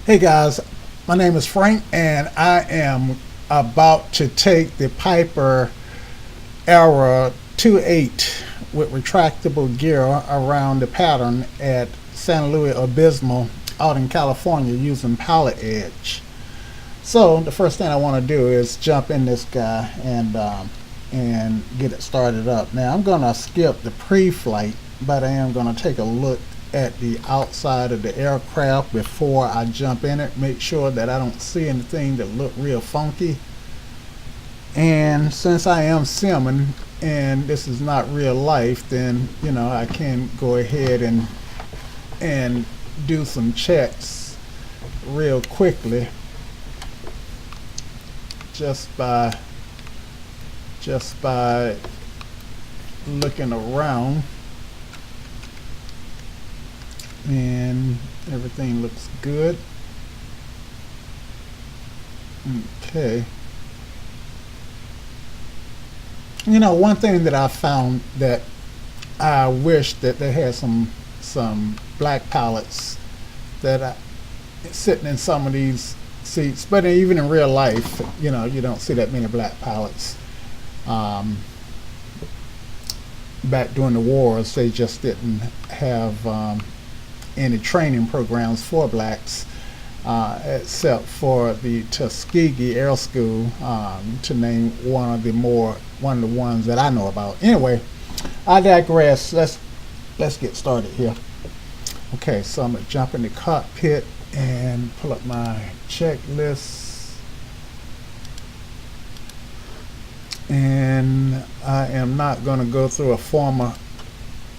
Hey guys, my name is Frank and I am about to take the Piper Arrow 28 with retractable gear around the pattern at Luis Obispo out in California using PilotEdge. So the first thing I want to do is jump in this guy and get it started up. Now I'm going to skip the pre-flight, but I am going to take a look at the outside of the aircraft before I jump in it, make sure that I don't see anything that look real funky. And since I am simming and this is not real life, then I can go ahead and do some checks real quickly just by looking around. And everything looks good. Okay. One thing that I found that I wish that they had some black pilots that sitting in some of these seats, but even in real life, you don't see that many black pilots. Back during the wars, they just didn't have any training programs for blacks, except for the Tuskegee Air School, to name one of the ones that I know about. Anyway, I digress. Let's get started here. Okay, so I'm gonna jump in the cockpit and pull up my checklist, and I am not going to go through a formal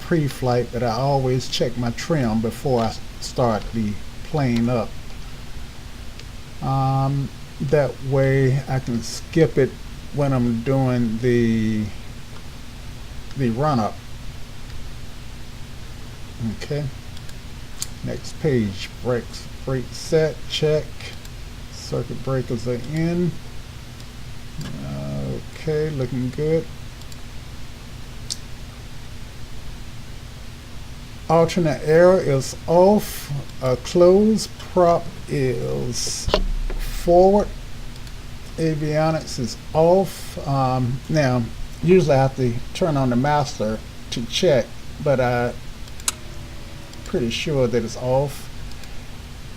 pre-flight, but I always check my trim before I start the plane up. That way I can skip it when I'm doing the run-up. Okay. Next page, brake set, check. Circuit breakers are in. Okay, looking good. Alternate air is off. Closed prop is forward. Avionics is off. Now, usually I have to turn on the master to check, but I'm pretty sure that it's off.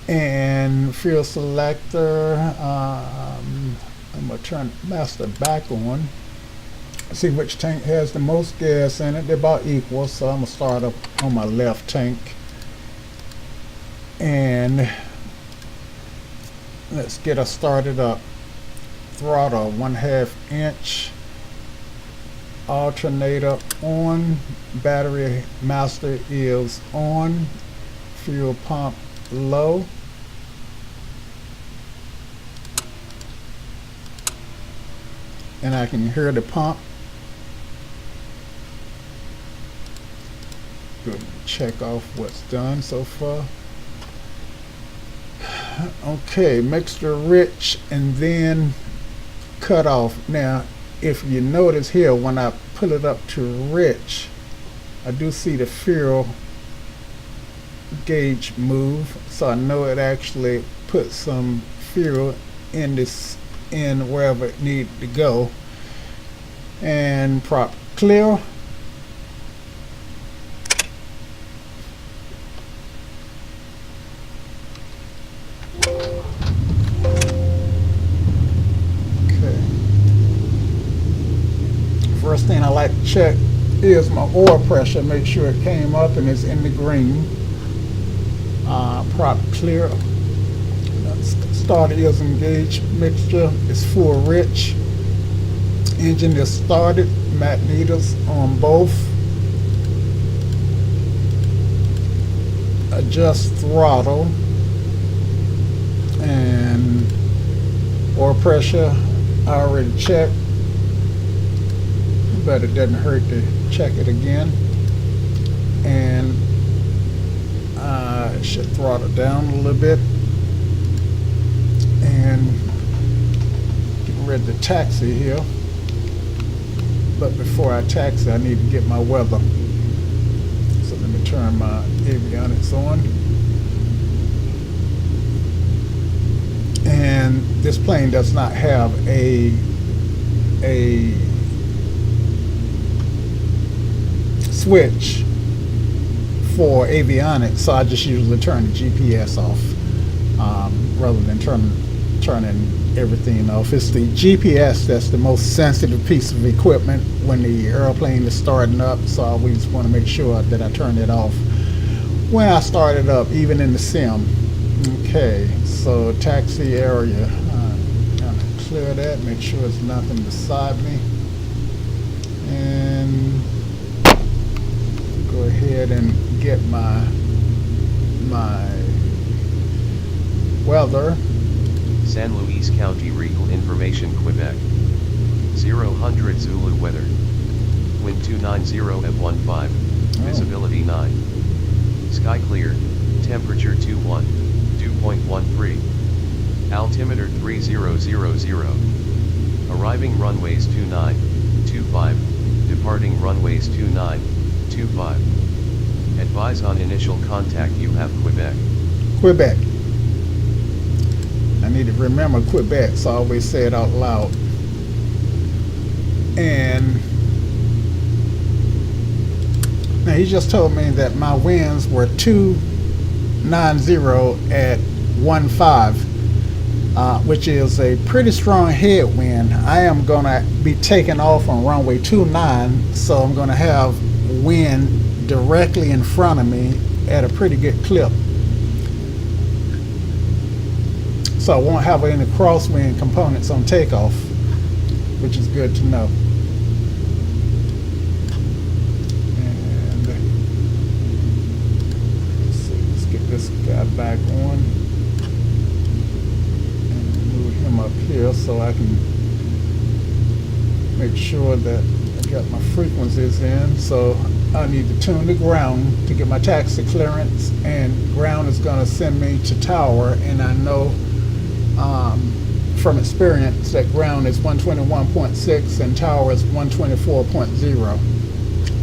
And fuel selector, I'm going to turn the master back on. See which tank has the most gas in it. They're about equal, so I'm gonna start up on my left tank, and let's get us started up. Throttle 1/2 inch, alternator on, battery master is on, fuel pump low, and I can hear the pump. Good. Check off what's done so far. Okay, mixture rich and then cut off. Now, if you notice here, when I pull it up to rich, I do see the fuel gauge move, so I know it actually put some fuel in wherever it needed to go. And prop clear. First thing I like to check is my oil pressure. Make sure it came up and it's in the green. Prop clear. Starter is engaged. Mixture is full rich. Engine is started. Magnetos on both. Adjust throttle. And oil pressure I already checked, but it doesn't hurt to check it again. And I should throttle down a little bit and get ready to taxi here. But before I taxi, I need to get my weather. So let me turn my avionics on. this plane does not have a switch for avionics, so I just usually turn the GPS off rather than turning everything off. It's the GPS that's the most sensitive piece of equipment when the airplane is starting up, so I always want to make sure that I turn it off when I start it up, even in the sim. Okay, so taxi area. Kind of clear that, make sure there's nothing beside me, and go ahead and get my weather. San Luis County Regal Information, Quebec. 0 Zulu weather. Wind 290 at 15. Visibility 9. Sky clear. Temperature 21. Dew point 13. Altimeter 3000. Arriving runways 2925. Departing runways 2925. Advise on initial contact. You have Quebec. Quebec. I need to remember Quebec, so I always say it out loud. And now he just told me that my winds were 290 at 15, which is a pretty strong headwind. I am going to be taking off on runway 29, so I'm going to have wind directly in front of me at a pretty good clip. So I won't have any crosswind components on takeoff, which is good to know. And let's see, let's get this guy back on and move him up here so I can make sure that I got my frequencies in. So I need to tune the ground to get my taxi clearance, and ground is going to send me to tower, and I know from experience that ground is 121.6 and tower is 124.0.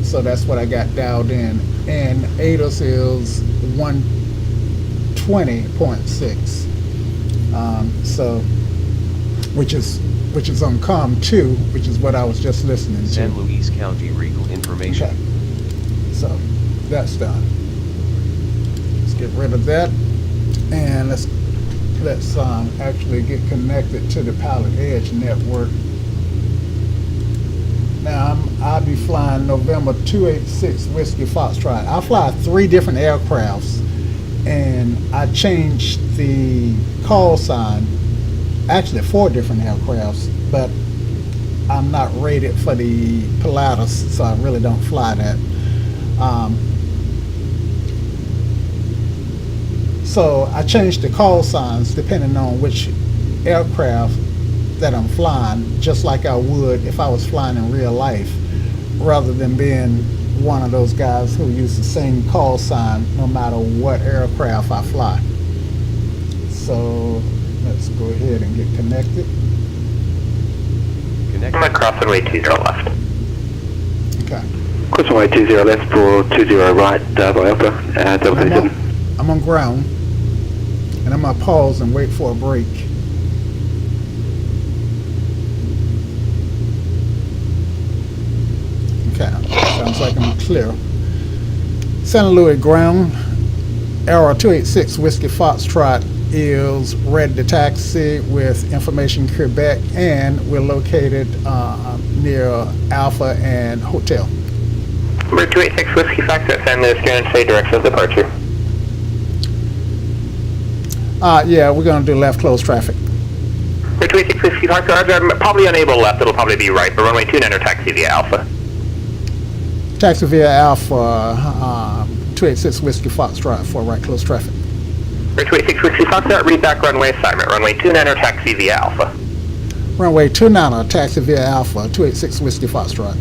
So that's what I got dialed in. And ATIS is 120.6. So which is on COM 2, which is what I was just listening to. San Luis County Regal Information. Okay. So that's done. Let's get rid of that, and let's actually get connected to the PilotEdge network. Now I'll be flying November 286 Whiskey Foxtrot. I fly 3 different aircrafts, and I changed the call sign. Actually 4 different aircrafts, but I'm not rated for the Pilatus, so I really don't fly that. So I changed the call signs depending on which aircraft that I'm flying, just like I would if I was flying in real life, rather than being one of those guys who use the same call sign no matter what aircraft I fly. So let's go ahead and get connected. I'm going to cross runway 20 left. Okay. Cross runway 20 left for 20 right, Alpha, 737. I'm on ground, and I'm going to pause and wait for a break. Okay, sounds like I'm clear. St. Louis ground, Arrow 286 Whiskey Foxtrot is ready to taxi with information Quebec, and we're located near Alpha and Hotel. Number 286 Whiskey Foxtrot, San Luis, Grand State, direction of departure. Yeah, we're going to do left close traffic. Number 286 Whiskey Foxtrot, I'm probably unable left, it'll probably be right, but runway 29 or taxi via Alpha. Taxi via Alpha, 286 Whiskey Foxtrot for right close traffic. Number 286 Whiskey Foxtrot, read back runway assignment, runway 29 or taxi via Alpha. Runway 29 taxi via Alpha, 286 Whiskey Foxtrot.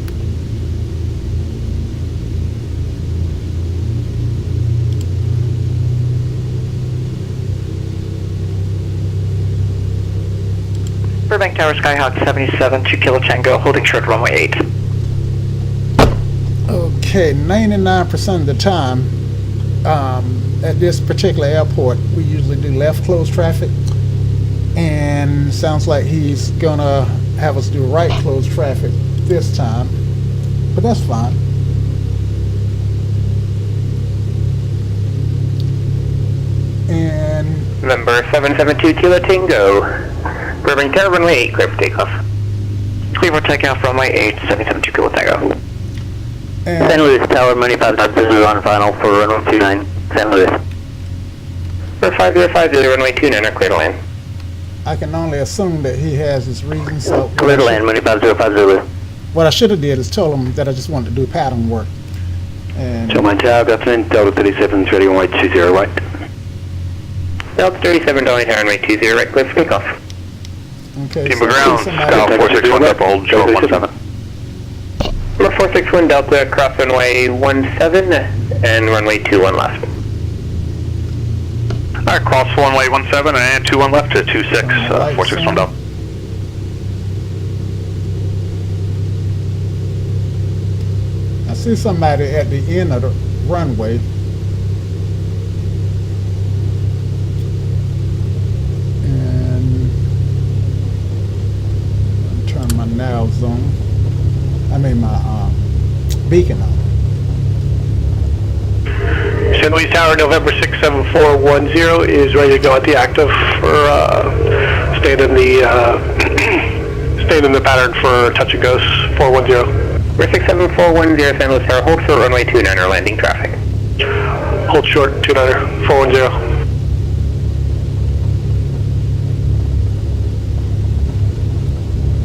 Burbank Tower Skyhawk 77, 2 Kilo Tango, holding short runway 8. Okay, 99% of the time at this particular airport, we usually do left close traffic, And sounds like he's gonna have us do right close traffic this time, but that's fine. And Number 772 Kilo Tango. Burbank Tower, runway 8, clear for takeoff. Clear for takeoff, runway 8, 772 Kilo Tango. and San Luis Tower, Money500 on final for runway 29, San Luis. For 5050, runway 29, are clear to land. I can only assume that he has his reasons. So Clear to land, Money5050. what I should have did is told him that I just wanted to do pattern work. And Tower, good afternoon, Delta 37 is ready on way 20 right. Delta 37, Dolly Tower, runway 20, right, clear for takeoff. okay, Team so ground, somebody- Scout 461, Purple, hold short 17. Number 461 Delta, cross runway 17 and runway 21 left. Alright, cross runway 17 and 21 left to 26, 461 Delta. I see somebody at the end of the runway. And I'm turning my nav zone. I mean my beacon on. San Luis Tower, November 67410 is ready to go at the active for staying in the staying in the pattern for touch and goes 410. Number 67410, San Luis Tower, hold short runway 29, are landing traffic. Hold short 29er 410.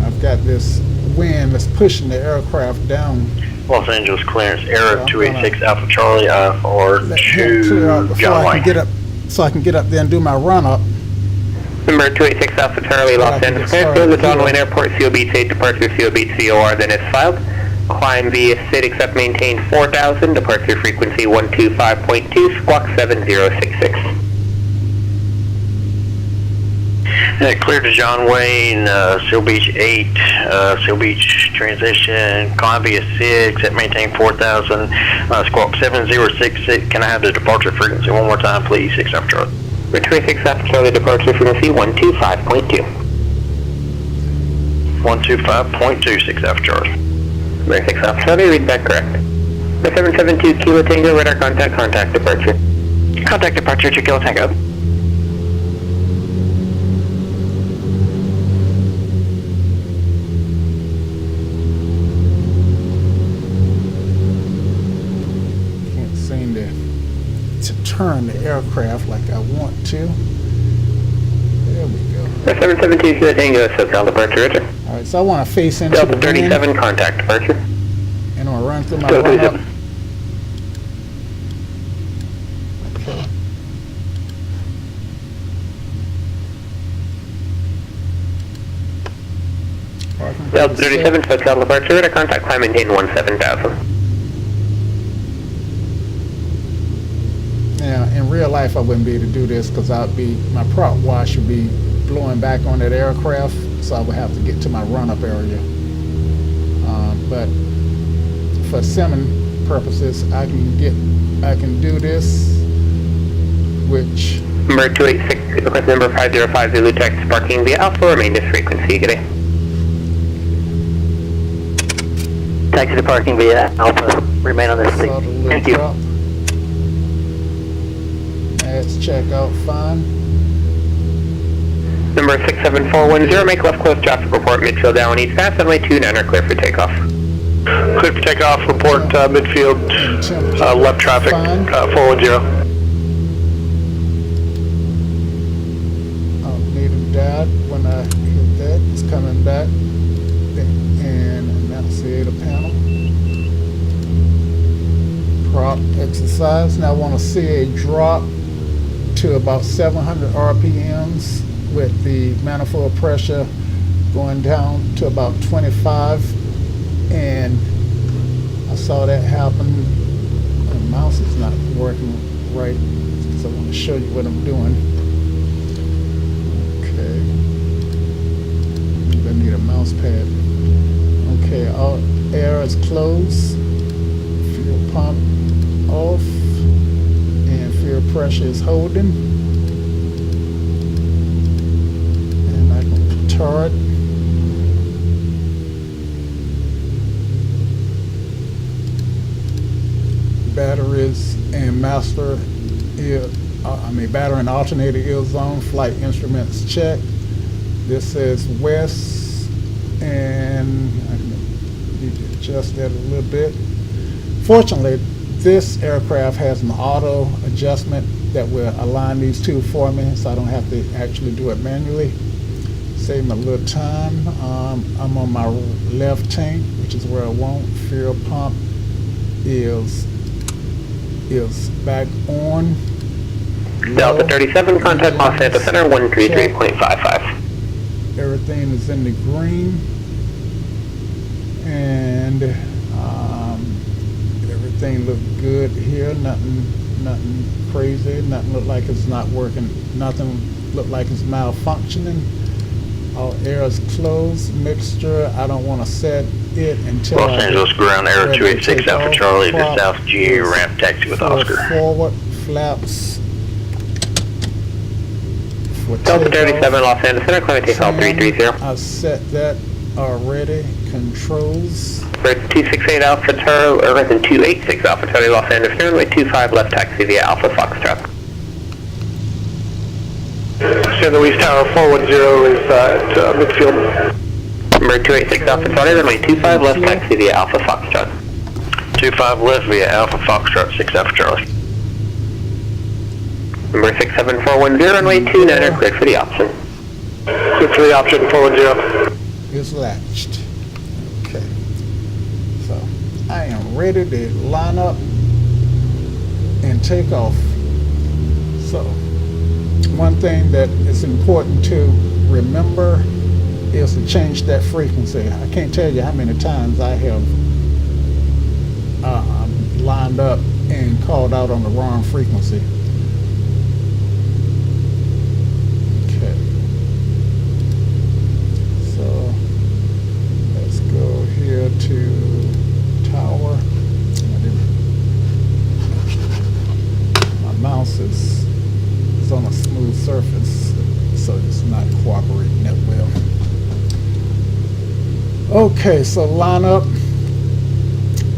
I've got this wind that's pushing the aircraft down. Los Angeles clearance, error Yeah, 286 Alpha Charlie, or Let him clear out 2 before John I can White. get up, so I can get up there and do my run up. Number 286 Alpha Charlie, Los Angeles, clearance, go to the Donwin Airport, CO Beach 8, departure CO Beach COR, then it's filed. Climb via SID, except maintain 4000, departure frequency 125.2, squawk 7066. Clear to John Wayne, Seal Beach 8, Seal Beach transition, climb via 6, except maintain 4000, squawk 7066. Can I have the departure frequency one more time, please? 6 Alpha Charlie. Number 286 Alpha Charlie, departure frequency 125.2. 125.2, 6 Alpha Charlie. Number 6 Alpha Charlie, read that correct. Number 772 Kilo Tango, radar contact departure. Contact departure to Kilo Tango. Can't seem to turn the aircraft like I want to. There we go. Number 772 Kilo Tango, SoCal departure, Roger. All right, so I want to face into Delta the wind, 37, contact departure. and I'm gonna run through my Delta run up. 37. Okay. Parking Delta brake 37, SoCal departure, radar contact, climb maintain 17000. Now, in real life, I wouldn't be able to do this because my prop wash would be blowing back on that aircraft, so I would have to get to my run-up area. But for simming purposes, I can do this, which Number 286, request number 505 Zulu text, parking via Alpha, remain this frequency, good day. Taxi to parking via Alpha. Remain on this saw the thing. little Thank you. drop. Let's check out fine. Number 67410, make left close traffic report, midfield down east fast, runway 29 are clear for takeoff. Clear for takeoff, report midfield, left traffic, Fine. 410. Oh, native died when I hit that. It's coming back. And annunciate a panel. Prop exercise. Now I want to see a drop to about 700 RPMs with the manifold pressure going down to about 25. And I saw that happen. The mouse is not working right, so I want to show you what I'm doing. Okay. Maybe I need a mouse pad. Okay, all air is closed. Fuel pump off. And fuel pressure is holding. card. Batteries and master battery and alternator is on. Flight instruments check. This says west, and I need to adjust that a little bit. Fortunately, this aircraft has an auto adjustment that will align these two for me, so I don't have to actually do it manually. Save me a little time. I'm on my left tank, which is where I want. Fuel pump is back on. Delta 37, contact Los Angeles Center 133.55. Everything is in the green, and everything look good here. Nothing crazy. Nothing look like it's not working. Nothing look like it's malfunctioning. All air is closed. Mixture. I don't want to set it until Los Angeles ground Arrow 286 Alpha Charlie to South GA ramp taxi with Oscar. Forward flaps. Delta 37, Los Angeles Center, climate takeoff 330. I've set that already. Controls. For 268 Alpha Charlie, or 286 Alpha Charlie, Los Angeles Center, runway 25 left taxi via Alpha Foxtrot. San Luis Tower 410 is at midfield. Number 286 Alpha Charlie, runway 25 left taxi via Alpha Foxtrot. 25 left via Alpha Foxtrot 6 Alpha Charlie. Number 67410, runway 29er, cleared for the option. Cleared for the option 410. Is latched. Okay. So I am ready to line up and take off. So one thing that is important to remember is to change that frequency. I can't tell you how many times I have lined up and called out on the wrong frequency. Okay. So let's go here to tower. My mouse is on a smooth surface, so it's not cooperating that well. Okay, so line up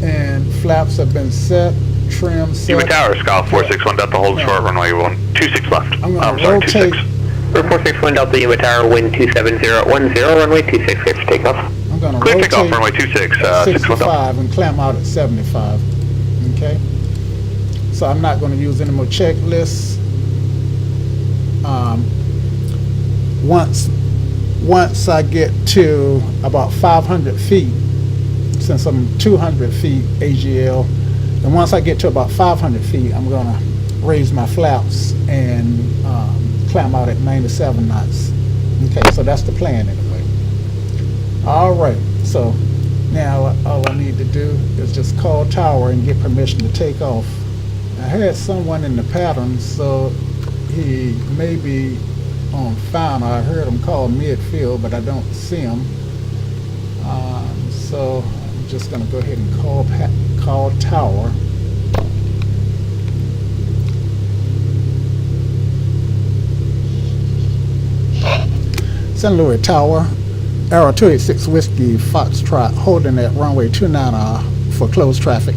and flaps have been set, trim set. Yuma Tower, Scott 461 Delta, hold short, runway 126 left. I'm I'm going to sorry, rotate. 26. 461 Delta Yuma Tower, wind 27010, runway 26, clear for takeoff. I'm going to Clear rotate takeoff, runway 26, 61 Delta. 65 and clamp out at 75. Okay, so I'm not going to use any more checklists. Once I get to about 500 feet, since I'm 200 feet AGL, and once I get to about 500 feet, I'm going to raise my flaps and climb out at 97 knots. Okay, so that's the plan anyway. All right, so now all I need to do is just call tower and get permission to take off. I had someone in the pattern, so he may be on final. I heard him call midfield, but I don't see him. So I'm just going to go ahead and call tower. St. Louis Tower, Arrow 286 Whiskey Foxtrot, holding at runway 29 for closed traffic.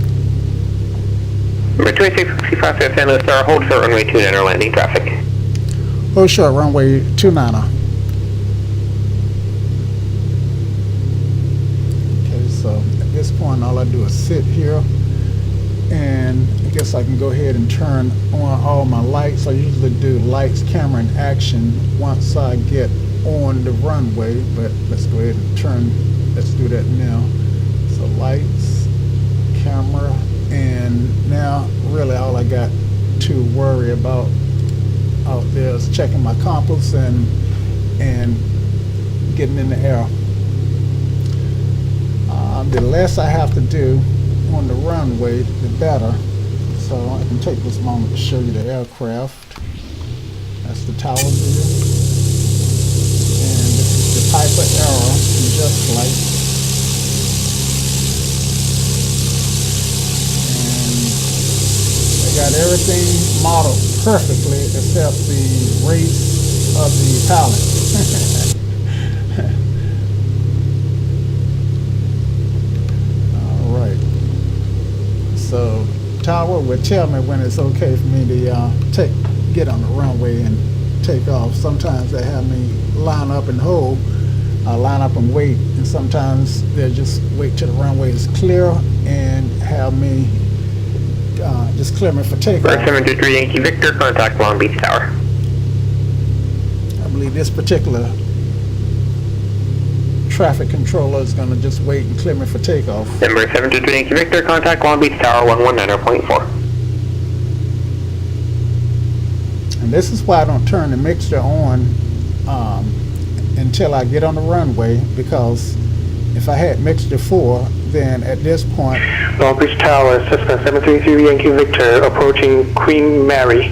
Number 2665 San Luis Tower, hold short runway 29er, landing traffic. Hold short runway 29. Okay, so at this point all I do is sit here, and I guess I can go ahead and turn on all my lights. I usually do lights, camera, and action once I get on the runway, but let's go ahead and let's do that now. So lights, camera, and now really all I got to worry about out there is checking my compass and getting in the air. The less I have to do on the runway, the better. So I can take this moment to show you the aircraft. That's the tower view. And this is the Piper Arrow in just flight. And they got everything modeled perfectly except the race of the pilot. tower will tell me when it's okay for me to get on the runway and take off. Sometimes they have me line up and hold, line up and wait, and sometimes they'll just wait till the runway is clear and have me just clear me for takeoff. 723 Yankee Victor, contact Long Beach Tower. I believe this particular traffic controller is going to just wait and clear me for takeoff. Number 723 Yankee Victor, contact Long Beach Tower 119.4. And this is why I don't turn the mixture on until I get on the runway, because if I had mixture 4, then at this point... Long Beach Tower, Cessna 733 Yankee Victor, approaching Queen Mary,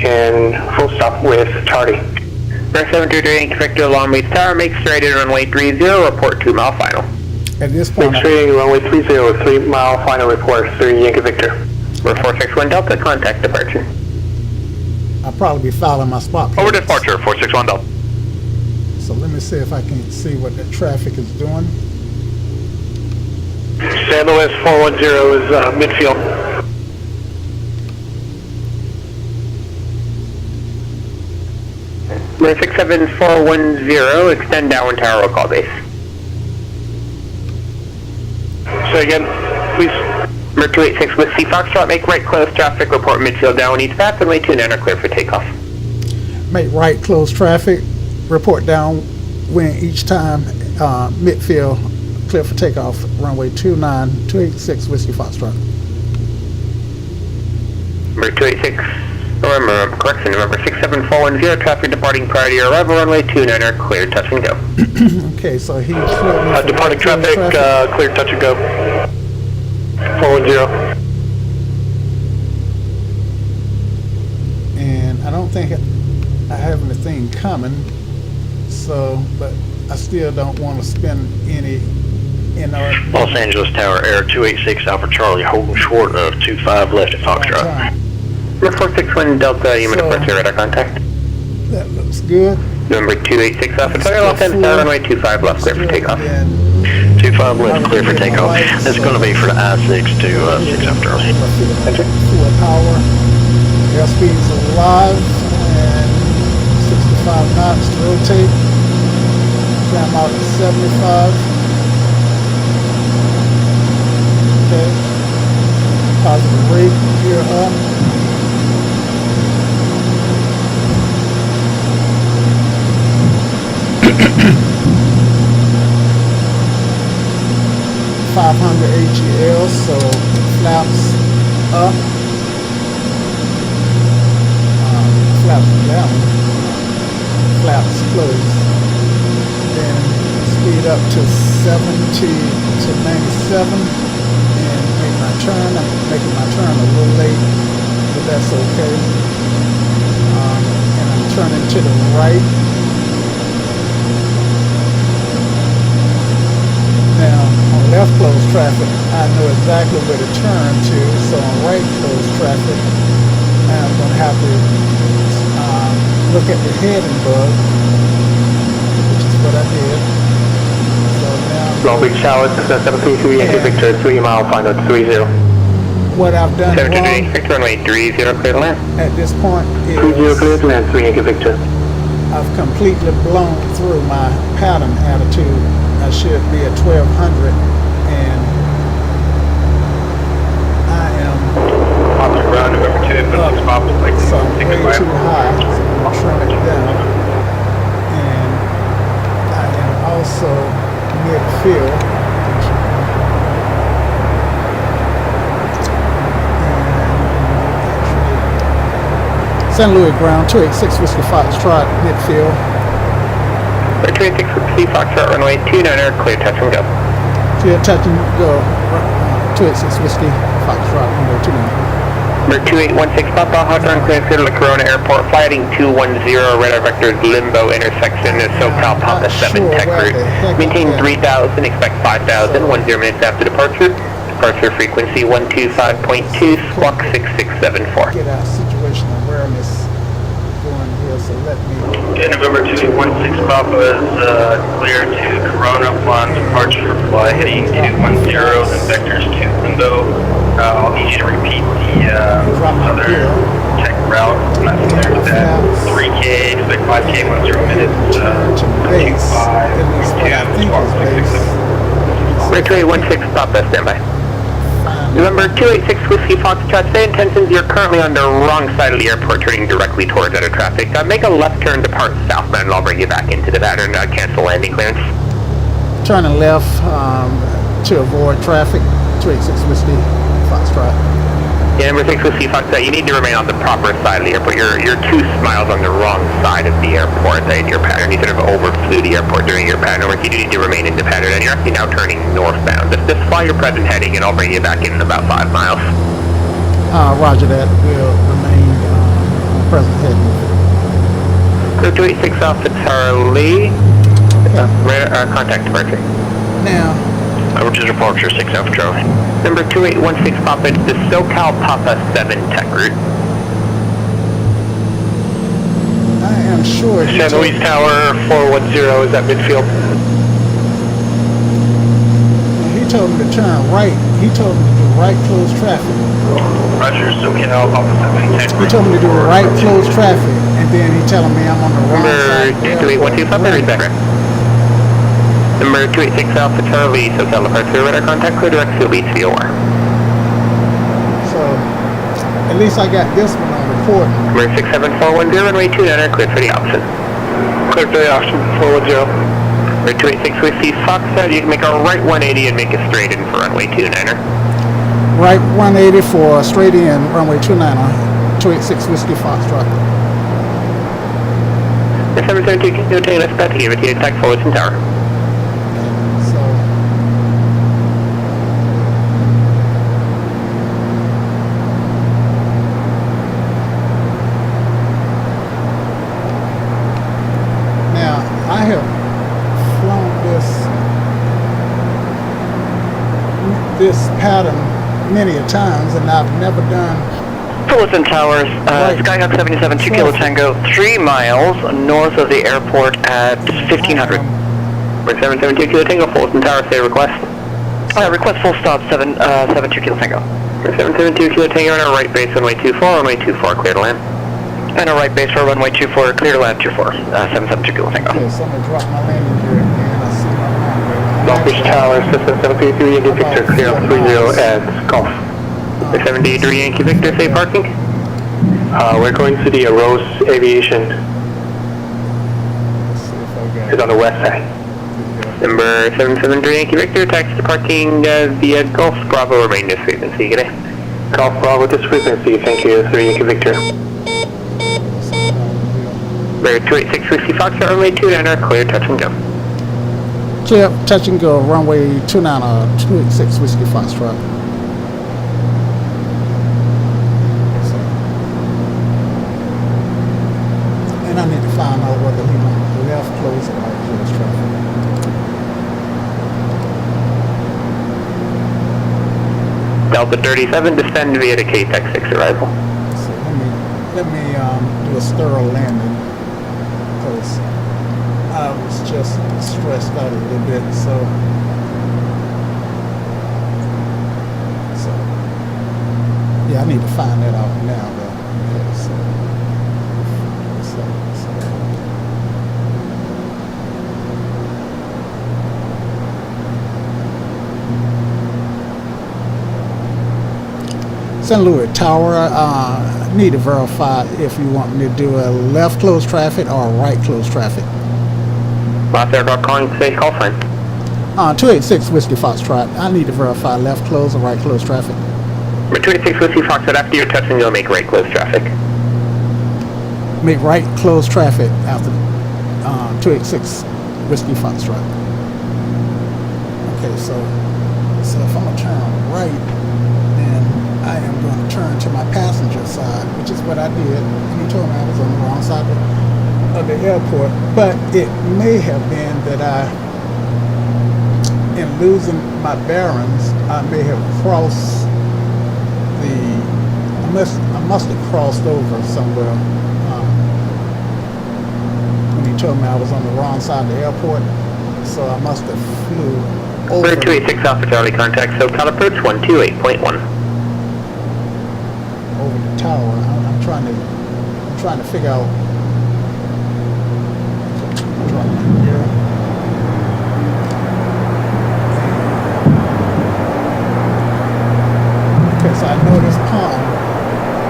and full stop with Charlie. 723 Yankee Victor, Long Beach Tower, make straight in runway 30, report 2 mile final. At this point... Make straight in runway 30, 3 mile final report, 3 Yankee Victor. Number 461 Delta, contact departure. I'll probably be fouling my spot plates. Over departure, 461 Delta. So let me see if I can see what the traffic is doing. San Luis 410 is midfield. Number 67410, extend downwind tower, roll call base. Say again, please. Number 286 with C Foxtrot, make right close traffic, report midfield downwind east path, runway 29 are clear for takeoff. Make right, close traffic, report downwind each time, midfield, clear for takeoff, runway 29, 286 Whiskey Foxtrot. Number 286, correction, number 67410, traffic departing prior to your arrival, runway 29 are clear, touch and go. Okay, so he cleared me for Departing right, traffic, clear, touch and go. 410. And I don't think I have anything coming, so, but I still don't want to spend any in our... Los Angeles Tower, Air 286 Alpha Charlie, holding short of 25 left at Foxtrot. Number 461 Delta, human departure radar contact. That looks good. Number 286 Alpha Charlie, Los Angeles Tower, runway 25 left, clear for takeoff. 25 left, clear for takeoff. That's going to be for the I-6 to 6 Alpha Charlie. Full power. Airspeed's alive and 65 knots to rotate. Climb out at 75. Okay. Positive rate, gear up. .500 AGL, so flaps up, flaps down, flaps closed. Then speed up to 70 to 97 and make my turn. I'm making my turn a little late, but that's okay. And I'm turning to the right. Now, on left closed traffic, I know exactly where to turn to, so on right closed traffic, I'm going to have to look at the heading bug, which is what I did. So now... Long Beach Tower, 733 Yankee Victor, 3 mile final, 30. What I've done 728 wrong Victor, runway 30, clear to land. at this point 30 clear is to land, 3 Yankee Victor. I've completely blown through my pattern attitude. I should be at 1200, and I am On the ground, November 2, up, so I'm way too high, so I'm going to trim it down. And I am also midfield. And actually, St. Louis ground, 286 Whiskey Foxtrot, midfield. 286 with C Foxtrot, runway 29 are clear, touch and go. Clear, touch and go. 286 Whiskey Foxtrot, runway 29. Number 2816 Papa, hot run clear to La Corona Airport, flighting 210, radar vectors limbo intersection is SoCal Papa 7 tech route. Maintain 3000, expect 5000, 10 minutes after departure. Departure frequency 125.2, squawk 6674. Get our situational awareness going here, so let me... Okay, November 2816 Papa is clear to Corona upon departure for fly heading 210, and vectors to limbo I'll need you to repeat the Drop my other gear. check route. There's that 3K, expect 5K, 10 minutes, To base, at least what I think is base. Red 2816, stop that, standby. November 286 Whiskey Foxtrot, say intentions, you're currently on the wrong side of the airport, turning directly towards other traffic. Make a left turn, depart southbound, and I'll bring you back into the pattern, cancel landing clearance. Turning left to avoid traffic. 286 Whiskey Foxtrot. Yeah, number 6 Whiskey Foxtrot, you need to remain on the proper side of the airport. You're 2 miles on the wrong side of the airport in your pattern. You sort of overflew the airport during your pattern work. You do need to remain in the pattern, and you're actually now turning northbound. Just fly your present heading, and I'll bring you back in about 5 miles. Roger that. We'll remain present heading. Group 286 Alpha Charlie. Contact departure. Now, Which is departure 6 Alpha Charlie. Number 2816 Papa, it's the SoCal Papa 7 tech route. I am sure he San told, Luis Tower 410 is at midfield. he told me to turn right. He told me to do right, close traffic. Roger, SoCal Papa 7 tech He told me to do right, close traffic, and then he telling me I'm on the wrong side. Number 2812 Papa, read back. Number 286 Alpha Charlie, SoCal departure, radar contact, clear direct field beats VOR. So, at least I got this one on record. Number 67410, runway 29er, cleared for the option. Clear to the option 410. Number 286 Whiskey Foxtrot, you can make a right 180 and make a straight in for runway 29er. Right 180 for straight in, runway 29, 286 Whiskey Foxtrot. The 772 can obtain us back to give it to you, attack forwards and tower. So, now, I have flown this pattern many a times, and I've never done Fullerton Towers, Skyhawk 77, 2 Kilo Tango, 3 miles north of the airport at 1500. Number 772 Kilo Tango, Fulton Tower, say request. Request full stop, 2 Kilo Tango. Number 772 Kilo Tango on our right base, runway 24, clear to land. And a right base for runway 24, clear to land 24, 772 Kilo Tango. Okay, so I'm gonna drop my landing gear again. I see my runway. Long Beach Tower, System 733, Yankee Victor, clear on 30 at Golf. The 73 Yankee Victor, say parking. We're going to the Rose Aviation. Let's see if I got It's on the west side. Number 773 Yankee Victor, taxi to parking via Gulf Bravo, remain this frequency, good day. Golf Bravo, this frequency, thank you, 3 Yankee Victor. Number 286 Whiskey Foxtrot, runway 29er, clear, touch and go. Clear, touch and go, runway 29, 286 Whiskey Foxtrot. So, and I need to find out whether he wants left close or right close traffic. Delta 37, descend via the KTEX 6 arrival. So let me do a thorough landing, because I was just stressed out a little bit. So yeah, I need to find that out now, though. Okay, so. St. Louis Tower, need to verify if you want me to do a left close traffic or a right close traffic. Last aircraft calling, say call sign. 286 Whiskey Foxtrot, I need to verify left close or right close traffic. Number 286 Whiskey Foxtrot, after your touch and go, make right close traffic. Make right close traffic after 286 Whiskey Foxtrot. Okay, so if I'm gonna turn right, then I am going to turn to my passenger side, which is what I did. And he told me I was on the wrong side of the airport, but it may have been that in losing my bearings, I may have crossed I must have crossed over somewhere when he told me I was on the wrong side of the airport, so I must have flew over. Number 286 Alpha Charlie, contact SoCal approach 128.1. over the tower. I'm trying to figure out. Drop right there. Okay, so I know this pond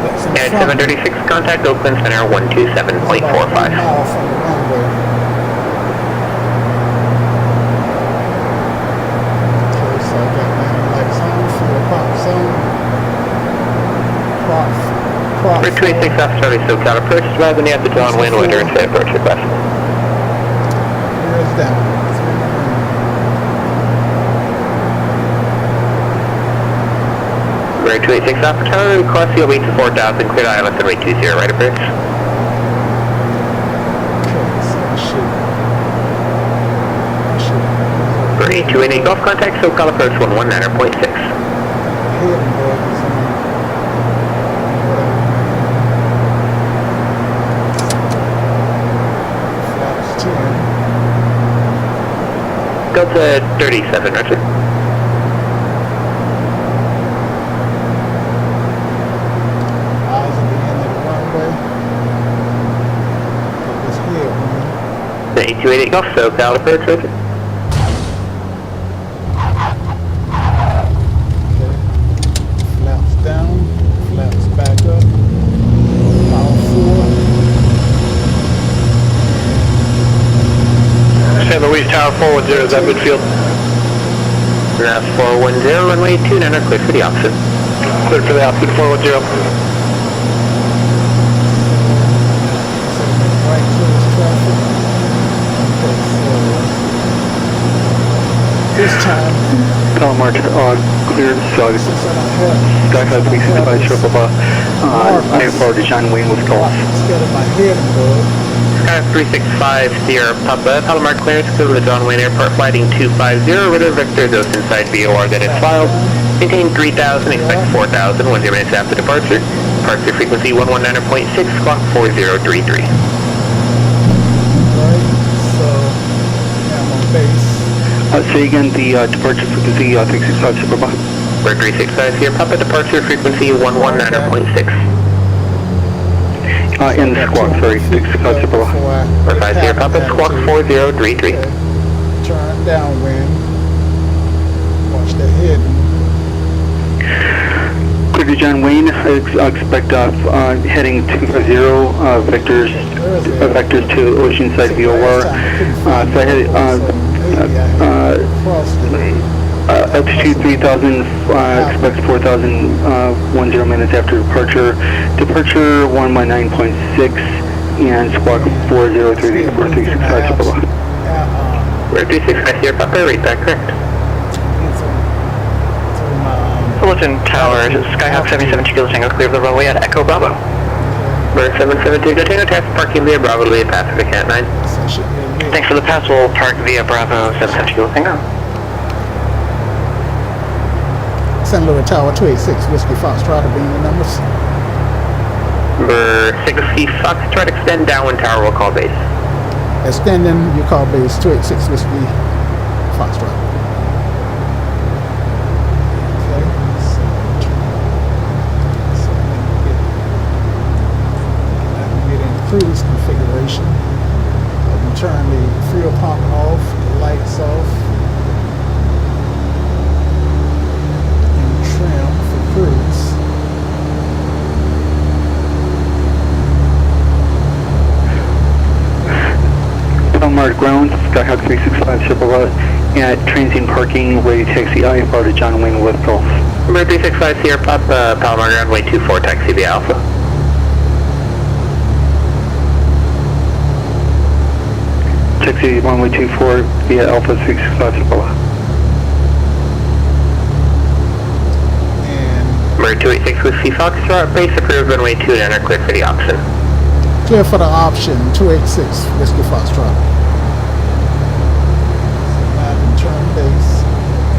that's in And front of me. 736, contact Oakland Center It's about 1 127.45. mile from the runway. Okay, so I got landing lights on, fuel pumps on. Prop Bridge 26 off Charlie SoCal approach, driving at the John Wayne winter instead approach request. Mirrors down. Bridge 26 off Charlie, request COB to 4000, cleared ILS runway 20, right approach. Okay, so I should. Bridge 28 Golf contact SoCal approach 119.6. Delta 37, Roger. Eyes at the end of the runway. This here, man. The 8288 Golf SoCal approach, Roger. Okay. Flaps down, flaps back up. Power 4. San Luis Tower 410, is that midfield? Ground 410, runway 29, clear for the option. Cleared for the opposite 410. Right towards traffic. Okay, so this time, Palomar cleared, so since I don't have Skyhawk 365 triple I forward to John Wayne with golf. instead of my head above, Sky 365 Sierra Papa, Palomar clearance to the John Wayne Airport, flighting 250, radar vector, those inside VOR that is filed. Maintain 3000, expect 4000, 10 minutes after departure. Departure frequency 119.6, squawk 4033. right? So now I'm on base. Say again the departure frequency 365 Superbot. Bird 365 Sierra Papa, departure frequency 119.6. In the squawk, sorry, 365 Superbot. Bird 5 Sierra Papa, squawk 4033. Okay. Turn downwind. Watch the heading. Clear to John Wayne, I expect heading 250 vectors to Oceanside VOR. So I had altitude 3000, expect 4000, 10 minutes after departure. Departure 119.6 and squawk 4033 for 365 Superbot. Bird 365 Sierra Papa, read that correct. Fullerton Tower, Skyhawk 77 Kilo Tango, clear of the runway at Echo Bravo. Bird 772 Tango, task parking via Bravo, Louis Pacific at 9. Thanks for the pass, we'll park via Bravo 77 Kilo Tango. San Luis Tower 286 Whiskey Foxtrot, being the numbers. Bird 60 Foxtrot, extend downwind tower, we'll call base. Extending, you call base 286 Whiskey Foxtrot. Okay, so let me get in cruise configuration. Let me turn the fuel pump off, the lights off, and trim for cruise. Palomar ground, Skyhawk 365 Superbot at transient parking, ready taxi IFR to John Wayne with golf. Bird 365 Sierra Papa, Palomar runway 24, taxi via Alpha. Taxi runway 24 via Alpha 365 Superbot. And Bird 286 Whiskey Foxtrot, base approved, runway 29, clear for the option. clear for the option 286 Whiskey Foxtrot. Turn base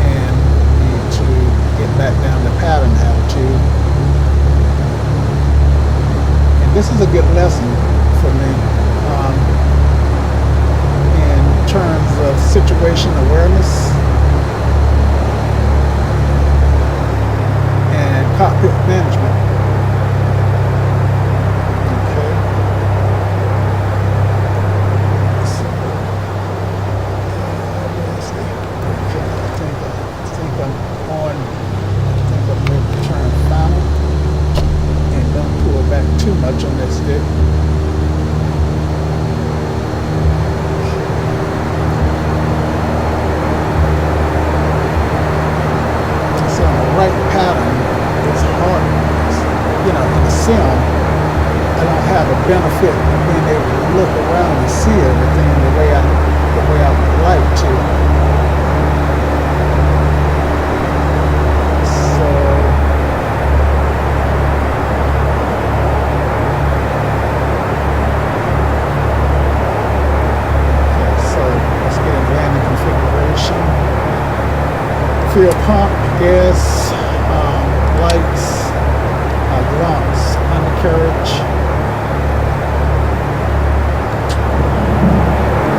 and need to get back down to pattern altitude. And this is a good lesson for me in terms of situation awareness and cockpit management. too much on that stick. So on the right pattern, it's hard. You know, in the sim, I don't have the benefit of being able to look around and see everything the way I would like to. So let's get into landing configuration. Fuel pump, gas, lights, lumps, undercarriage,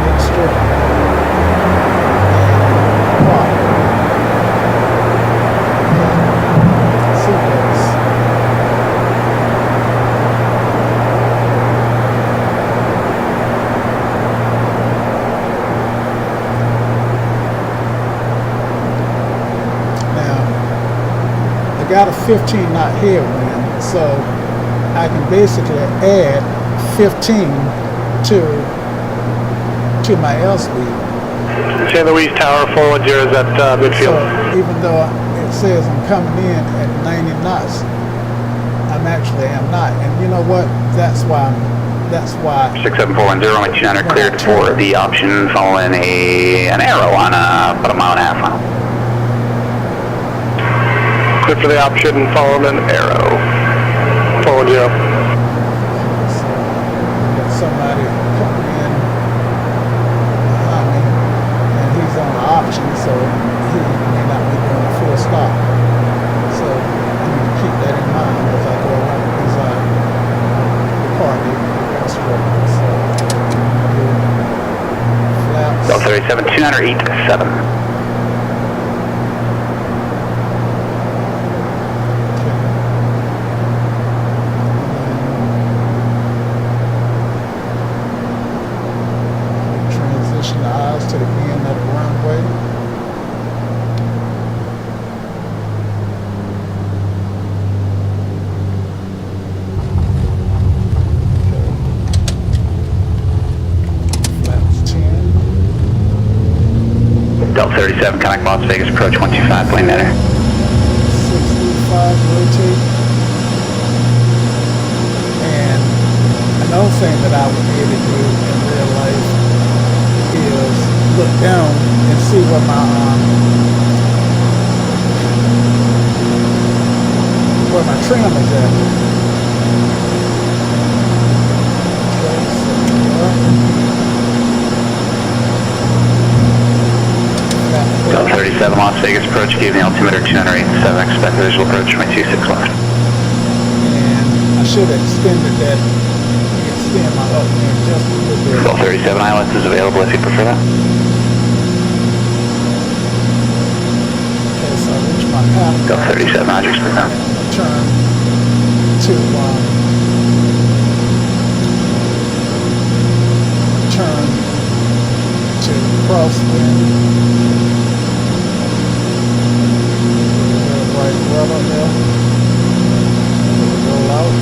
mixture, and prop. Sequence. Now, I got a 15 knot headwind, so I can basically add 15 to my airspeed. San Luis Tower 410 is at midfield. So even though it says I'm coming in at 90 knots, I'm actually am not. And you know what? That's why 67410, runway 29 cleared for the option following an arrow on about a mile and a half mile. Clear for the option, following an arrow. 410. So we got somebody coming in behind me, and he's on the option, so he may not be doing a full stop. So I need to keep that in mind as I go around the design party instructor. So I'm gonna do flaps. Delta 37 287. Transition the eyes to the end of the runway. Flaps 10. Delta 37, connect Las Vegas, approach 125, plane enter. 65 rotate. And another thing that I would be able to do in real life is look down and see where my trim is at. Okay, so Delta 37, Las Vegas, approach, give the altimeter 287, expect visual approach, runway 26 left. and I should have extended that, extend my upwind just a little bit. Delta 37 ILS is available if you prefer that. Okay, so I reach my pattern. Delta 37, Roger, split now. Turn to turn to crosswind. Right rudder there. Roll out.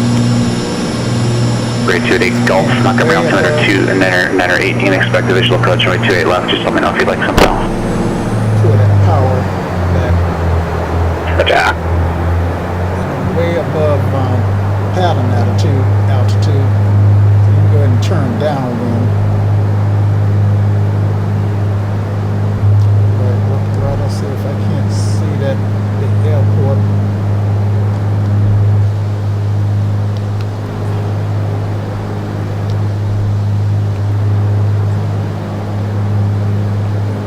Grade 28 Golf, not coming on altimeter 2 and enter 18, expect the visual approach, runway 28 left, just let me know if you'd like something else. Put that power back. Roger. And way above pattern altitude. So you can go ahead and turn downwind. Right, I'll see if I can't see that the airport.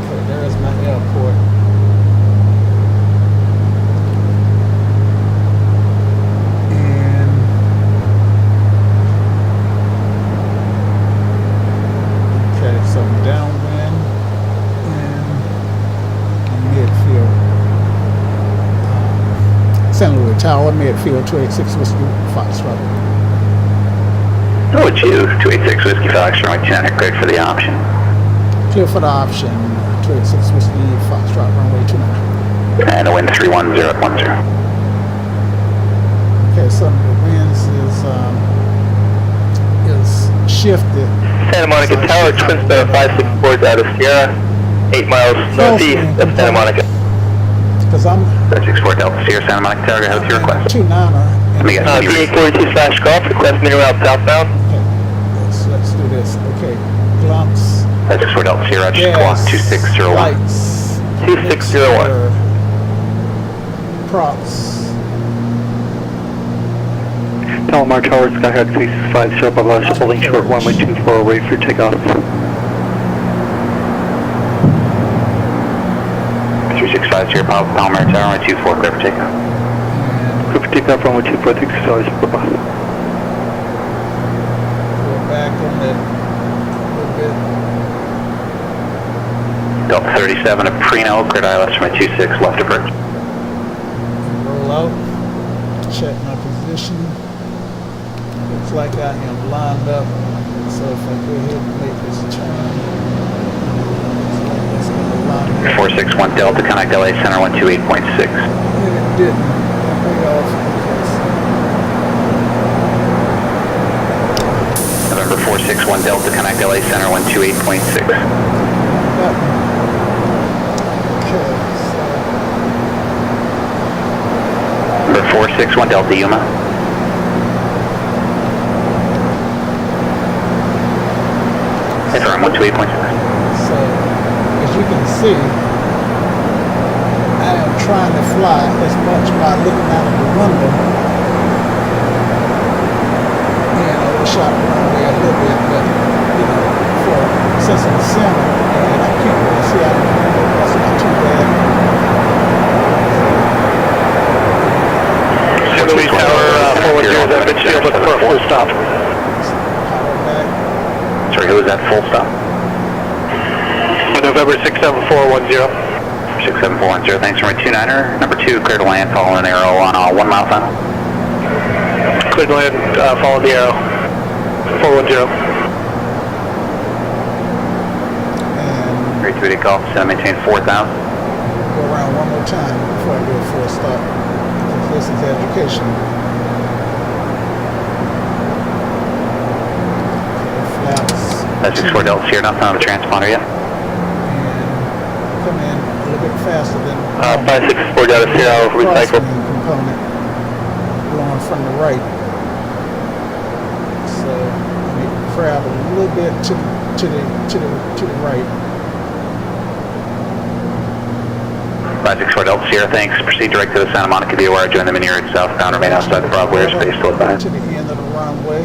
Okay, there's my airport. And okay, so I'm downwind and midfield. San Luis Tower, midfield, 286 Whiskey Foxtrot. Oh, it's you, 286 Whiskey Fox, runway 29 cleared for the option. Clear for the option, 286 Whiskey Foxtrot, runway 29. And the wind 310 at 10. Okay, so the winds is shifted. Santa Monica So I Tower, should Twin have Star a 564 out of Sierra, 8 miles northeast of Santa Monica. Because I'm 564 Delta Sierra, Santa Monica Tower, go ahead with your request. 2-9er. Let me get VA42/golf, request meter route southbound. Okay, let's do this. Okay, glumps. 564 Delta Sierra, just squawk 2601. Lights. 2601. mixture, Props. Palomar Tower, Skyhawk 365, Sharp Avalanche, holding short runway 24, ready for takeoff. 365 Sierra, Palomar Tower, runway 24, clear for takeoff. Clear for takeoff, runway 24, thanks for Sharp Avalanche. Go back on that a little bit. Delta 37 of Prino, cleared ILS runway 26, left approach. Roll out. Check my position. Looks like I am lined up. So if I go ahead and make this turn, looks like it's going to line me up. 461 Delta, connect LA Center 128.6. And it didn't. I'm way off because November 461 Delta, connect LA Center 128.6. okay, so Number 461 Delta Yuma. Affirm 128.6. So, as you can see, I am trying to fly as much by looking out of the window. And I overshot the runway a little bit, but, since I'm center, and I can't really see out of the window, that's not too bad. St. Louis Tower, 410, that Mitchell, looking for a full stop. Power back. Sorry, who was that full stop? November 67410. 67410, thanks for my 29er. Number 2, clear to land, following an arrow on a 1 mile final. Clear to land, follow the arrow. 410. And Great to golf, maintain 4,000. go around one more time before I do a full stop. Because this is education. Flaps. 564 Delta Sierra, nothing on the transponder yet. And come in a little bit faster than 564 Delta Sierra, recycle. crosswind component blowing from the right. So I need to crab a little bit to the right. 564 Delta Sierra, thanks. Proceed direct to the Santa Monica. Be aware, join them in near southbound. Remain outside the Bravo airspace till advised. To the end of the runway.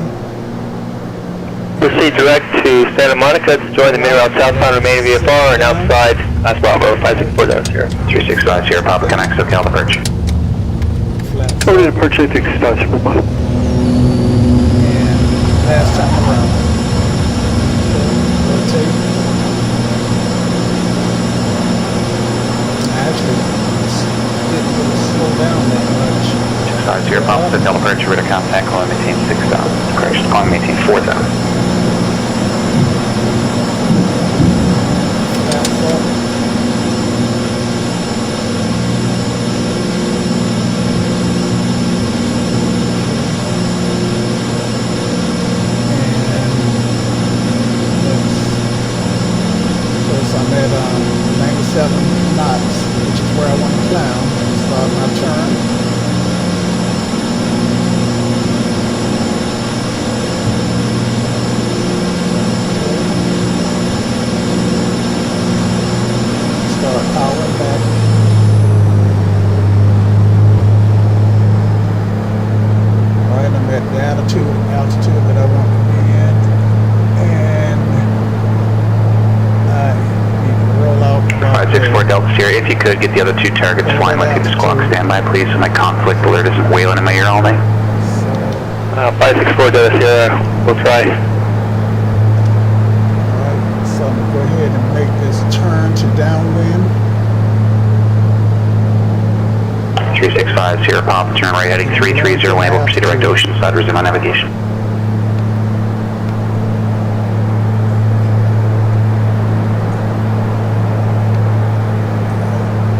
Proceed direct to Santa Monica to join the main route southbound remaining VFR and outside that's Bravo 564 Delta Sierra. 365 Sierra, Papa connects to Cal approach. Flaps. Order to approach 365, Sharp Avalanche. And last time around. Rotate. Actually, didn't really slow down that much. 65 Sierra, Papa to Cal approach. Radar contact, calling maintain 6,000. Correction, calling maintain 4,000. Flaps up. I'm at 97 knots, which is where I want to climb. Start my turn. Start powering back. Alright, I'm at the altitude that I want to be in. And I need to roll out. 564 Delta Sierra, if you could get the other 2 targets flying with you, the squawk standby, please, so my conflict alert isn't wailing in my ear all day. 564 Delta Sierra, we'll try. Alright, so I'm gonna go ahead and make this turn to downwind. 365 Sierra, Papa, turn right heading 330, land, will proceed direct to Oceanside, resume on navigation.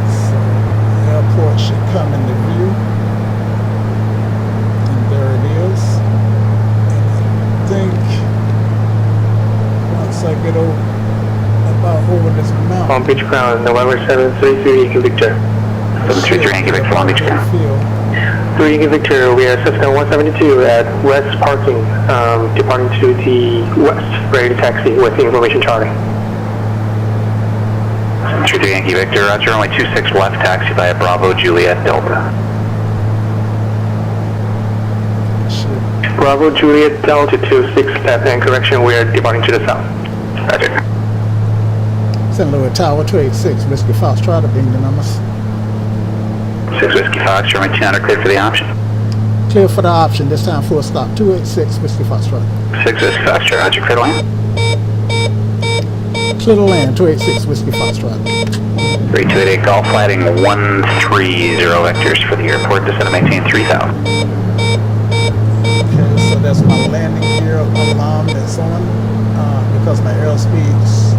So the airport should come into view. And there it is. And I think I get over this mountain. Palm Beach Ground, November 733 Yankee Victor. 733 Yankee Victor, Long Beach Ground. 3 Yankee Victor, we are Cessna 172 at West Parking, departing to the west, ready to taxi with the information charting. 733 Yankee Victor, roger, only 26 left, taxi via Bravo Juliet Delta. Bravo Juliet Delta 26, left and correction, we are departing to the south. Roger. St. Louis Tower 286, Whiskey Foxtrot, being the numbers. 6 Whiskey Fox, German 200, cleared for the option. Clear for the option, this time full stop, 286, Whiskey Foxtrot. 6 Whiskey Fox, roger, clear to land. Clear to land, 286, Whiskey Foxtrot. 3288 Golf, flighting 130 vectors for the airport, descend and maintain 3000. Okay, so that's my landing gear alarm that's on, because my airspeed is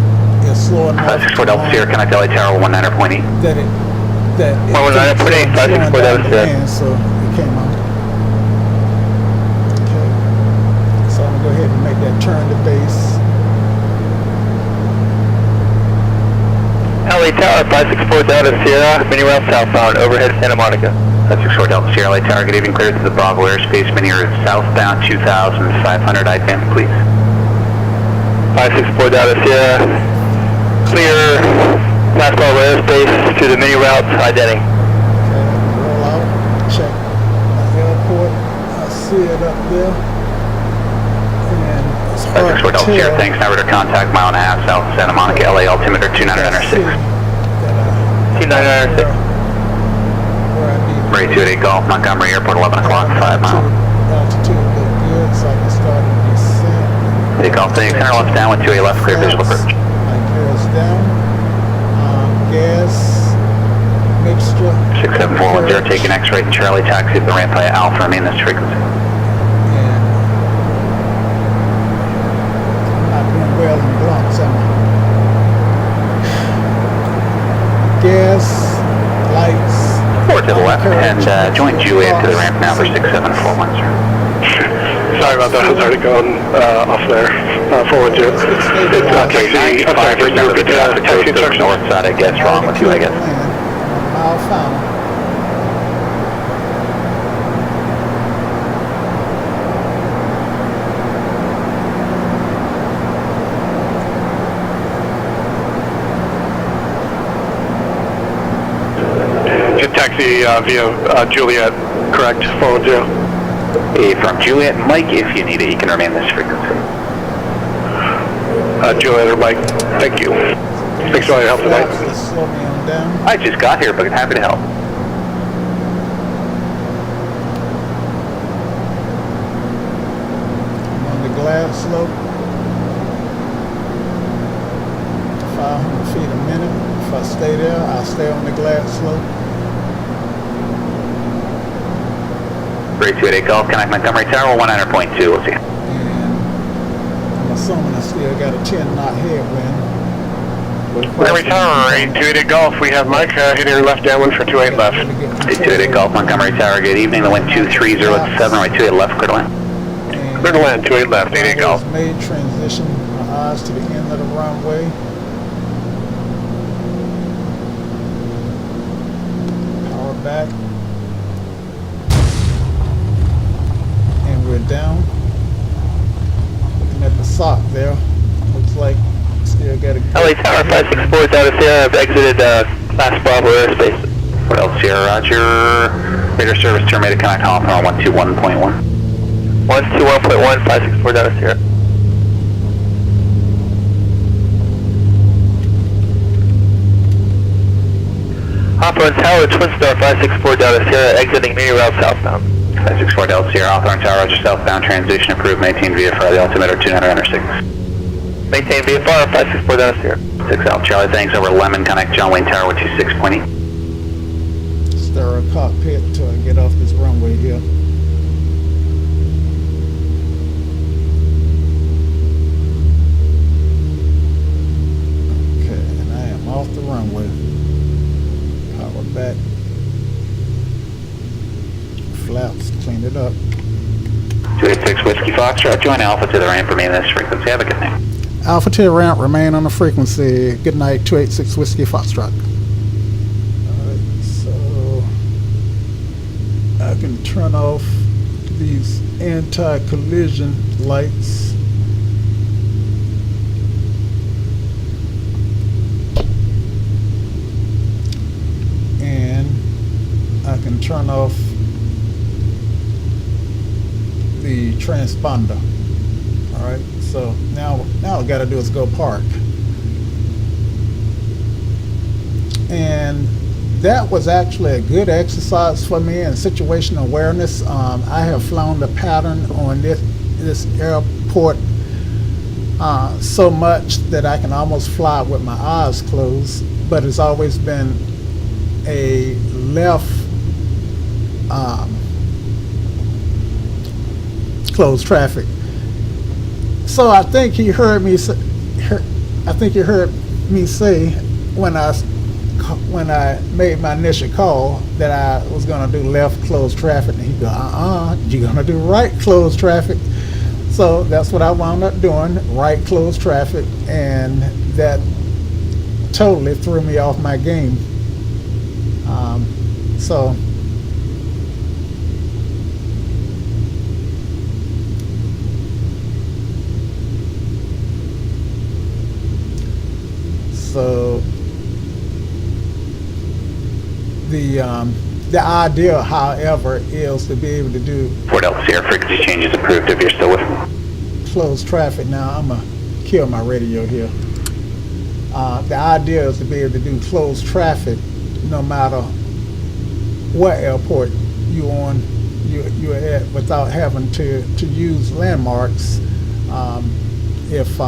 slow enough. 564 Delta Sierra, connect LA Tower 19.8. That it 119.8, 564 Delta Sierra. So it came out. Okay, so I'm gonna go ahead and make that turn to base. LA Tower 564 Delta Sierra, mini route southbound, overhead Santa Monica. 564 Delta Sierra, LA Tower, good evening, cleared to the Bravo airspace, mini route southbound 2,500, ITAM, please. 564 Delta Sierra, clear last Bravo airspace to the mini route, identity. Okay, roll out, check the airport. I see it up there. And it's hard 564 to Delta Sierra, tell. thanks, now to contact, mile and a half south Santa Monica, LA altimeter 2906. 2906. Ready 288 Golf, Montgomery Airport, 11 o'clock, 5 miles. Altitude look good, so I can start to descend. Take off, take center left down with 28 left, clear visual approach. My gears down. Gas mixture. 67410, taking X-ray Charlie, taxi at the ramp via Alpha, remain this frequency. And I'm not doing well in blunts, am I? Gas, lights. 4 to the left, and join Juliet to the ramp now for 67410. Sorry about that, I was already going off there, 410. It's taxi, I'm sorry, can you repeat the taxi instructions? North side, I guess, wrong with you, I guess. Mile final. Taxi via Juliet, correct, 410. From Juliet, Mike, if you need it, you can remain this frequency. Juliet or Mike, thank you. Thanks for all your help tonight. Slow me on down. I just got here, but happy to help. I'm on the glass slope. 500 feet a minute. If I stay there, I'll stay on the glass slope. 3288 Golf, connect Montgomery Tower, 100.2, we'll see you. And I'm assuming I still got a 10-knot headwind. Montgomery Tower, 828 Golf, we have Mike hitting your left downwind for 28 left. 828 Golf, Montgomery Tower, good evening, the wind 230 at 7, right 28 left, clear to land. Clear to land, 28 left, 88 Golf. Made transition my eyes to the end of the runway. Power back. And we're down. Looking at the sock there. Looks like still got a LA Tower 564 Delta Sierra, I've exited Class Bravo airspace. Fort L Sierra, roger. Radar service terminated, connect Hawthorne 121.1. 121.1, 564 Delta Sierra. Hawthorne Tower, Twin Star 564 Delta Sierra, exiting mini route southbound. 564 Delta Sierra, Hawthorne Tower, roger, southbound transition approved, maintain VFR, the altimeter 206. Maintain VFR 564 Delta Sierra. 6 Alpha Charlie, thanks, over Lemon, connect John Wayne Tower 126.8. stir a cockpit till I get off this runway here. Okay, and I am off the runway. Power back. Flaps, clean it up. 286 Whiskey Foxtrot, join Alpha to the ramp, remain this frequency. Have a good night. Alpha to the ramp, remain on the frequency. Good night, 286 Whiskey Foxtrot. Alright, so I can turn off these anti-collision lights. And I can turn off the transponder. All right, so now all I gotta do is go park. And that was actually a good exercise for me in situational awareness. I have flown the pattern on this airport so much that I can almost fly with my eyes closed, but it's always been a left closed traffic. So I think he heard me say, when I made my initial call that I was going to do left closed traffic, and he go, you're going to do right closed traffic. So that's what I wound up doing, right closed traffic, and that totally threw me off my game. So the idea, however, is to be able to do Fort Ellis Sierra frequency changes approved if you're still with me. Closed traffic. Now I'm gonna kill my radio here. The idea is to be able to do closed traffic no matter what airport you're at without having to use landmarks. If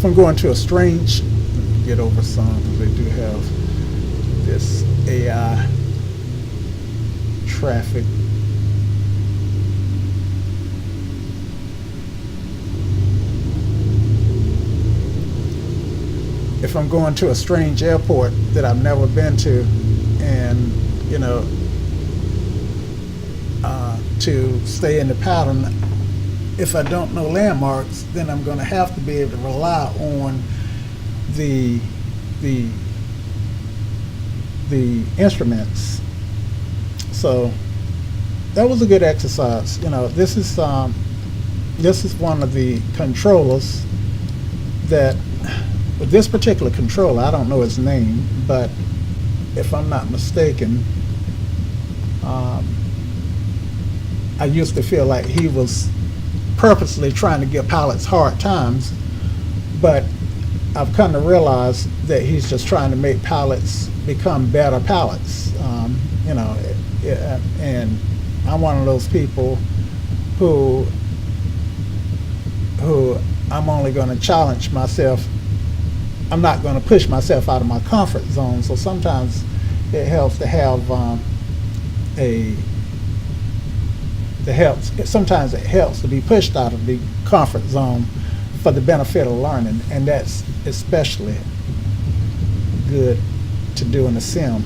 I'm going to a strange, let me get over some, because they do have this AI traffic. If I'm going to a strange airport that I've never been to, and to stay in the pattern, if I don't know landmarks, then I'm going to have to be able to rely on the instruments. So that was a good exercise. This is one of the controllers that, with this particular controller, I don't know his name, but if I'm not mistaken, I used to feel like he was purposely trying to give pilots hard times, but I've come to realize that he's just trying to make pilots become better pilots. And I'm one of those people who I'm only going to challenge myself. I'm not going to push myself out of my comfort zone. So sometimes it helps to have sometimes it helps to be pushed out of the comfort zone for the benefit of learning, and that's especially good to do in a sim.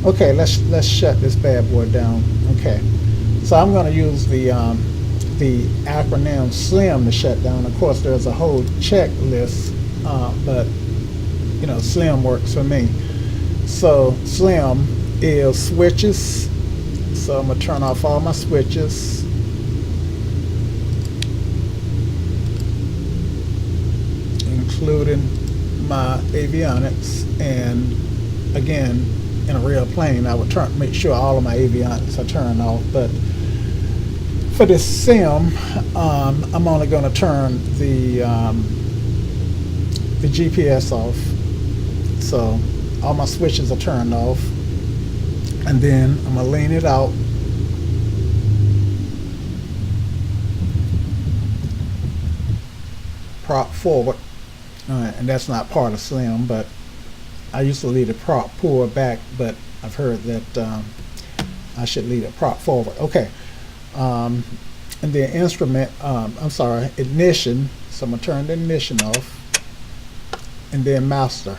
Okay, let's shut this bad boy down. Okay, so I'm going to use the acronym SLIM to shut down. Of course, there's a whole checklist, but SLIM works for me. So SLIM is switches. So I'm going to turn off all my switches. Including my avionics. And again, in a real plane, I would make sure all of my avionics are turned off. But for this sim, I'm only going to turn the GPS off. So all my switches are turned off. And then I'm going to lean it out. Prop forward. Alright, and that's not part of SLIM, but I used to leave the prop pull back, but I've heard that I should leave it prop forward. Okay. And then instrument, ignition. So I'm going to turn the ignition off. And then master.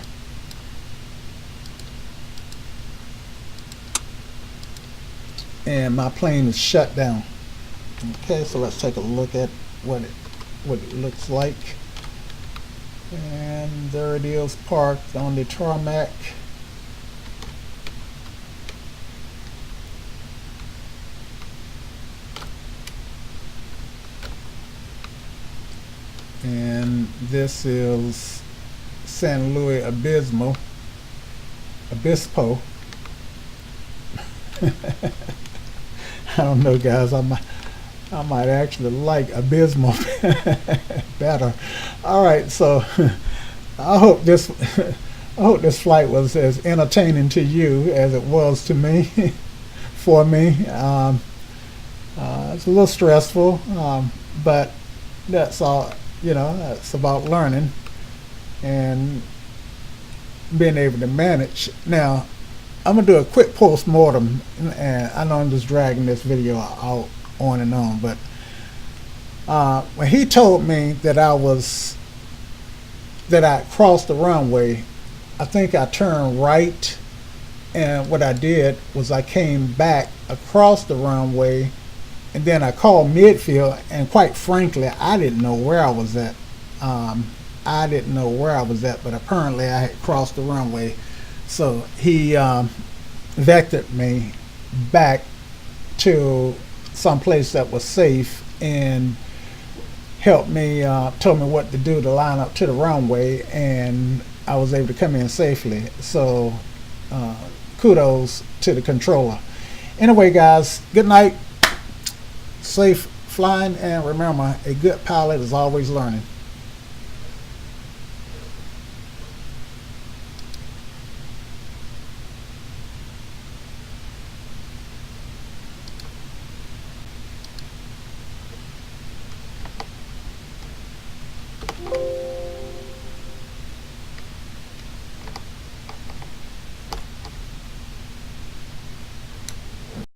And my plane is shut down. Okay, so let's take a look at what it looks like. And there it is, parked on the tarmac. And this is San Luis Obispo. I don't know, guys. I might actually like Abysmal better. All right, so I hope this flight was as entertaining to you as it was to me. For me, it's a little stressful, but that's all. You know, it's about learning and being able to manage. Now, I'm gonna do a quick post-mortem, and I know I'm just dragging this video out on and on, but when he told me that I crossed the runway, I think I turned right, and what I did was I came back across the runway, and then I called midfield, and quite frankly, I didn't know where I was at. But apparently I had crossed the runway. So he vectored me back to some place that was safe and helped me, told me what to do to line up to the runway, and I was able to come in safely. So kudos to the controller. Anyway, guys, good night. Safe flying, and remember, a good pilot is always learning.